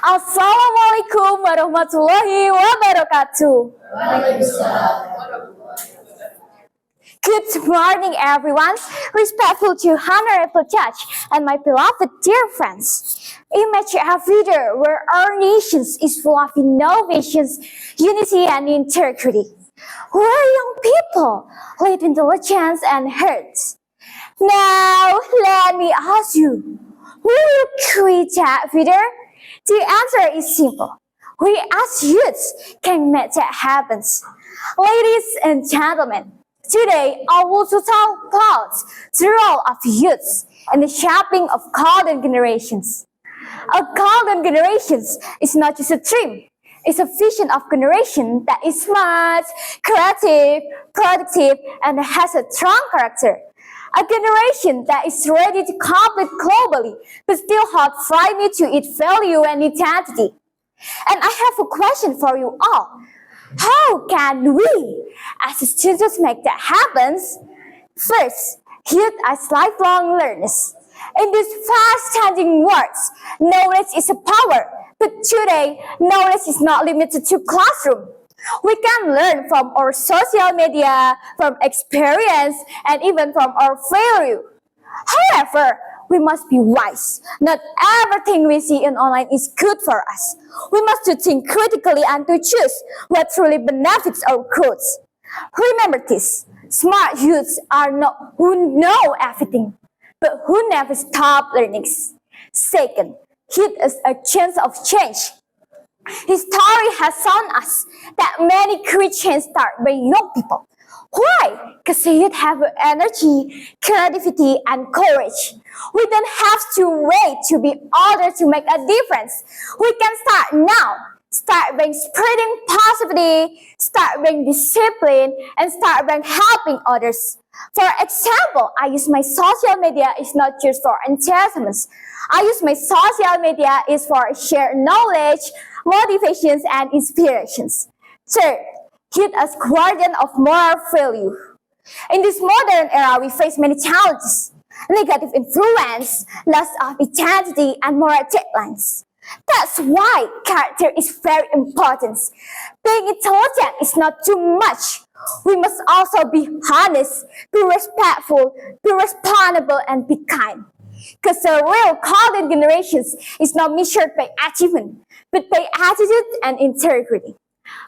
Assalamualaikum warahmatullahi wabarakatuh. Good morning, everyone. Respectful to honorable judge and my beloved dear friends. Imagine a future where our nation is full of innovations, unity, and integrity. Where young people lead intelligence and hearts. Now, let me ask you, will you create that future? The answer is simple. We as youths can make that happen. Ladies and gentlemen, today I will talk about the role of youths in the shaping of golden generations. A golden generation is not just a dream. It's a vision of generation that is smart, creative, productive, and has a strong character. A generation that is ready to compete globally, but still holds firmly to its value and identity. And I have a question for you all. How can we, as students, make that happen? First, youth as lifelong learners. In these fast-changing world, knowledge is a power. But today, knowledge is not limited to classroom. We can learn from our social media, from experience, and even from our failure. However, we must be wise. Not everything we see in online is good for us. We must think critically and to choose what truly benefits our growth. Remember this, smart youths are not who know everything, but who never stop learning. Second, youth is a chance of change. History has shown us that many great changes start by young people. Why? Because youth have energy, creativity, and courage. We don't have to wait to be older to make a difference. We can start now. Start by spreading positivity, start by discipline, and start by helping others. For example, I use my social media is not just for entertainment. I use my social media is for share knowledge, motivations, and inspirations. Third, youth as guardian of moral value. In this modern era, we face many challenges: negative influence, loss of identity, and moral deadlines. That's why character is very important. Being intelligent is not too much. We must also be honest, be respectful, be responsible, and be kind. Because the real golden generations is not measured by achievement, but by attitude and integrity.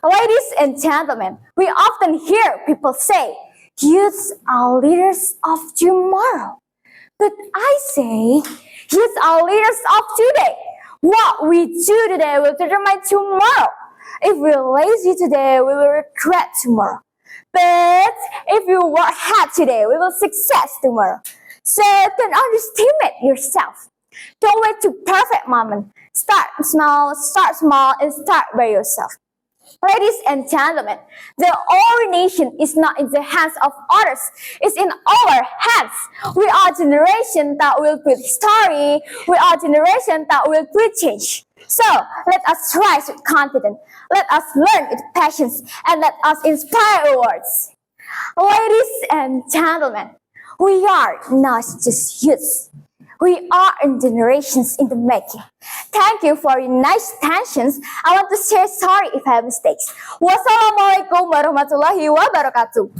Ladies and gentlemen, we often hear people say, youths are leaders of tomorrow. But I say, youths are leaders of today. What we do today will determine tomorrow. If we're lazy today, we will regret tomorrow. But if you work hard today, we will success tomorrow. So don't underestimate yourself. Don't wait to perfect moment. Start small, and start by yourself. Ladies and gentlemen, the our nation is not in the hands of others. It's in our hands. We are a generation that will build history. We are a generation that will build change. So let us rise with confidence. Let us learn with passions, and let us inspire words. Ladies and gentlemen, we are not just youths. We are in generations in the making. Thank you for your nice attentions. I want to say sorry if I have mistakes. Wassalamualaikum warahmatullahi wabarakatuh.